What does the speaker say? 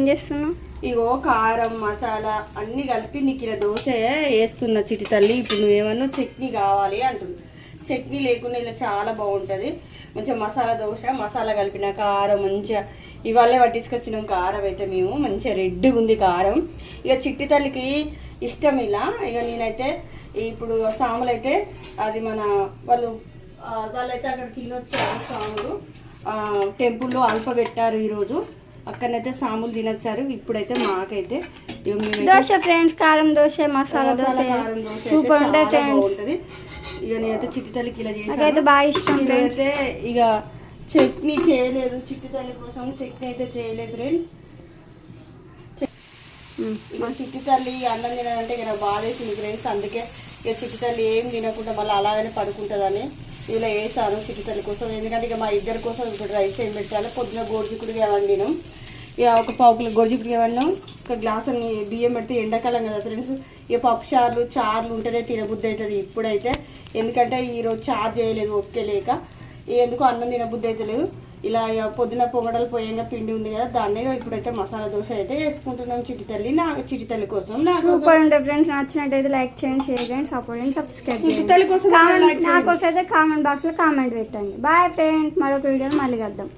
ఏం చేస్తున్నావు? ఇగో కారం మసాలా అన్నీ కలిపి నీకు ఇలా దోశ వేస్తున్నా చిటి తల్లి. ఇప్పుడు నువ్వేమన్నా చట్నీ కావాలి అంటుంది. చట్నీ లేకుండా ఇలా చాలా బాగుంటుంది. మంచిగా మసాలా దోశ, మసాలా కలిపిన కారం మంచిగా ఇవాళే పట్టించుకొచ్చినాం. కారం అయితే మేము మంచిగా రెడ్గా ఉంది కారం. ఇక చిట్టి తల్లికి ఇష్టం ఇలా. ఇక నేనైతే ఇప్పుడు సాములు అయితే అది మన వాళ్ళైతే అక్కడ తినొచ్చారు. సాములు టెంపుల్లో అల్ప పెట్టారు ఈరోజు. అక్కడనైతే సాములు తినొచ్చారు. ఇప్పుడైతే మాకైతే దోశ ఫ్రెండ్స్, కారం దోశ, మసాలా దోశ సూపర్ ఉంటుంది. ఇక నేనైతే చిట్టి తల్లికి ఇలా చేసాను, బాగా ఇష్టం. అయితే ఇక చట్నీ చేయలేదు, చిట్టి తల్లి కోసం చట్నీ అయితే చేయలేదు ఫ్రెండ్స్. ఇక చిట్టి తల్లి అన్నం తినాలంటే ఇక నాకు బాధ వేసింది ఫ్రెండ్స్. అందుకే ఇక చిట్టి తల్లి ఏం తినకుండా మళ్ళీ అలాగనే పడుకుంటుందని ఇలా వేసాను చిట్టి తల్లి కోసం. ఎందుకంటే ఇక మా ఇద్దరి కోసం ఇప్పుడు రైస్ ఏం పెట్టాలి. పొద్దున గోరుచిక్కుడుగా వండినాం. ఇక ఒక పావు కిలో గోరుచిక్కుడుగా వండినాం. ఒక గ్లాసు బియ్యం పెడితే ఎండాకాలం కదా ఫ్రెండ్స్. ఇక పప్పు చారులు ఉంటేనే తినబుద్ధి అవుతుంది ఇప్పుడైతే. ఎందుకంటే ఈరోజు చారు చేయలేదు ఒకే లేక, ఎందుకు అన్నం తినబుద్ధి అయితే లేదు. ఇలా పొద్దున పొంగడలు పోయంగా పిండి ఉంది కదా, దాన్ని ఇప్పుడైతే మసాలా దోశ అయితే వేసుకుంటున్నాం చిట్టి తల్లి కోసం. సూపర్ ఉంటుంది ఫ్రెండ్స్. నచ్చినట్టయితే లైక్ చేయండి, షేర్ చేయండి, సపోర్ట్ చేయండి, సబ్స్క్రైబ్ చేయండి. చిట్టి తల్లి కోసం నా కోసం అయితే కామెంట్ బాక్స్లో కామెంట్ పెట్టండి. బాయ్ ఫ్రెండ్స్, మరొక వీడియోలో మళ్ళీ కలుద్దాం.